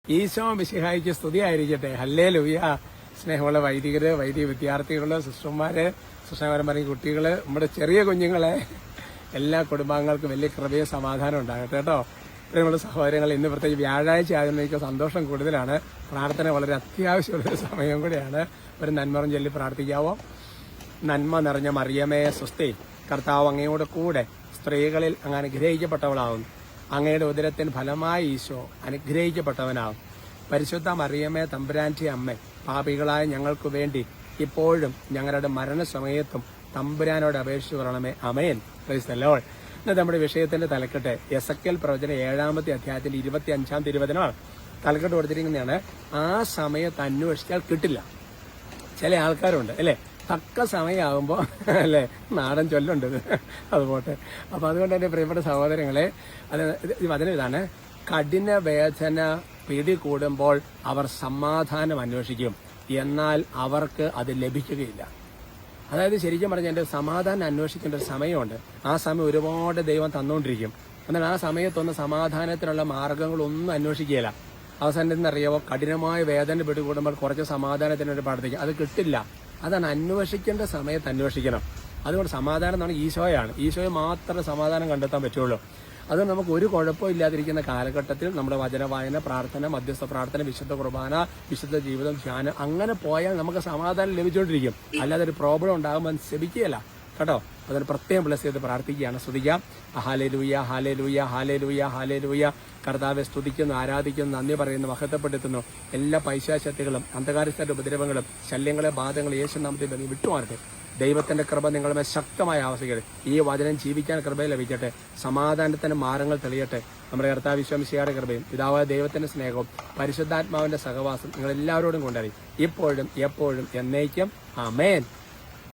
ഈശോ മിശിഹായിക്ക് സ്തുതിയായിരിക്കട്ടെ. ഹല്ലേലൂയ. സ്നേഹമുള്ള വൈദികര്, വൈദിക വിദ്യാർത്ഥികള്, സിസ്റ്റർമാര്, സിസ്റ്റർമാരന്മാരെയും കുട്ടികള്, നമ്മുടെ ചെറിയ കുഞ്ഞുങ്ങളെ എല്ലാ കുടുംബാംഗങ്ങൾക്കും വലിയ കൃപയും സമാധാനം ഉണ്ടാകട്ടെ കേട്ടോ. പ്രിയമുള്ള സഹോദരങ്ങൾ, ഇന്ന് പ്രത്യേകിച്ച് വ്യാഴാഴ്ച ആയതുകൊണ്ട് എനിക്ക് സന്തോഷം കൂടുതലാണ്. പ്രാർത്ഥന വളരെ അത്യാവശ്യമുള്ളൊരു സമയം കൂടിയാണ്. ഒരു നന്മറും ചൊല്ലി പ്രാർത്ഥിക്കാവോ? നന്മ നിറഞ്ഞ മറിയമേ സ്വസ്തി, കർത്താവ് അങ്ങയോട് കൂടെ സ്ത്രീകളിൽ അങ്ങ് അനുഗ്രഹിക്കപ്പെട്ടവളാകുന്നു. അങ്ങയുടെ ഉദരത്തിന് ഫലമായി ഈശോ അനുഗ്രഹിക്കപ്പെട്ടവനാകും. പരിശുദ്ധ മറിയമേ തമ്പുരാന്റെ അമ്മ, പാപികളായ ഞങ്ങൾക്ക് വേണ്ടി ഇപ്പോഴും ഞങ്ങളുടെ മരണസമയത്തും തമ്പുരാനോട് അപേക്ഷിച്ചു പറയണമേ. അമേൻ. Praise the Lord. ഇന്ന് നമ്മുടെ വിഷയത്തിന്റെ തലക്കെട്ട് എസെക്കിയേൽ പ്രവചനം 7-ാമത്തെ അധ്യായത്തിന്റെ 25-ാം തിരുവചനമാണ്. തലക്കെട്ട് കൊടുത്തിരിക്കുന്നതാണ്, ആ സമയത്ത് അന്വേഷിച്ചാൽ കിട്ടില്ല. ചില ആൾക്കാരുണ്ട് അല്ലേ, തക്ക സമയമാകുമ്പോൾ അല്ലേ, നാടൻ ചൊല്ലുണ്ട്, അതുപോട്ടെ. അപ്പൊ അതുകൊണ്ട് എന്റെ പ്രിയപ്പെട്ട സഹോദരങ്ങളെ, വചനം ഇതാണ്, കഠിന വേദന പിടികൂടുമ്പോൾ അവർ സമാധാനം അന്വേഷിക്കും, എന്നാൽ അവർക്ക് അത് ലഭിക്കുകയില്ല. അതായത് ശരിക്കും പറഞ്ഞാൽ എന്റെ സമാധാനം അന്വേഷിക്കേണ്ട ഒരു സമയമുണ്ട്. ആ സമയം ഒരുപാട് ദൈവം തന്നുകൊണ്ടിരിക്കും. എന്നാൽ ആ സമയത്തൊന്നും സമാധാനത്തിനുള്ള മാർഗങ്ങളൊന്നും അന്വേഷിക്കുകയില്ല. അവസാനം എന്നറിയാവോ, കഠിനമായ വേദന പിടികൂടുമ്പോൾ കുറച്ച് സമാധാനത്തിന് വേണ്ടി പ്രാർത്ഥിക്കും, അത് കിട്ടില്ല. അതാണ് അന്വേഷിക്കേണ്ട സമയത്ത് അന്വേഷിക്കണം. അതുകൊണ്ട് സമാധാനം എന്ന് പറഞ്ഞാൽ ഈശോയാണ്. ഈശോയെ മാത്രമേ സമാധാനം കണ്ടെത്താൻ പറ്റുള്ളൂ. അതുകൊണ്ട് നമുക്ക് ഒരു കുഴപ്പവും ഇല്ലാതിരിക്കുന്ന കാലഘട്ടത്തിൽ നമ്മുടെ വചനവായന, പ്രാർത്ഥന, മധ്യസ്ഥ പ്രാർത്ഥന, വിശുദ്ധ കുർബാന, വിശുദ്ധ ജീവിതം, ധ്യാനം, അങ്ങനെ പോയാൽ നമുക്ക് സമാധാനം ലഭിച്ചുകൊണ്ടിരിക്കും. അല്ലാതെ ഒരു പ്രോബ്ലം ഉണ്ടാകുമ്പോൾ ശ്രമിക്കുകയല്ല കേട്ടോ. അതിന് പ്രത്യേകം ബ്ലസ് ചെയ്ത് പ്രാർത്ഥിക്കുകയാണ്. സ്തുതിക്കാം. Hallelujah, hallelujah, hallelujah, hallelujah. കർത്താവെ സ്തുതിക്കുന്നു, ആരാധിക്കുന്നു, നന്ദി പറയുന്നു, മഹത്വപ്പെടുത്തുന്നു. എല്ലാ പൈശാചക്തികളും അന്ധകാരത്തിന്റെ ഉപദ്രവങ്ങളും ശല്യങ്ങളെ ബാധകളും യേശുനാമത്തിൽ വിട്ടുമാറട്ടെ. ദൈവത്തിന്റെ കൃപ നിങ്ങളുടെ ശക്തമായി ആവശ്യിക്കട്ടെ. ഈ വചനം ജീവിക്കാൻ കൃപ ലഭിക്കട്ടെ. സമാധാനത്തിന്റെ മാർഗങ്ങൾ തെളിയട്ടെ. നമ്മുടെ കർത്താവ് വിശ്വമിശിഹായുടെ കൃപയും പിതാവായ ദൈവത്തിന്റെ സ്നേഹവും പരിശുദ്ധാത്മാവിന്റെ സഹവാസം നിങ്ങൾ എല്ലാവരോടും കൊണ്ടുവരും, ഇപ്പോഴും എപ്പോഴും എന്നേക്കും. ആമേൻ.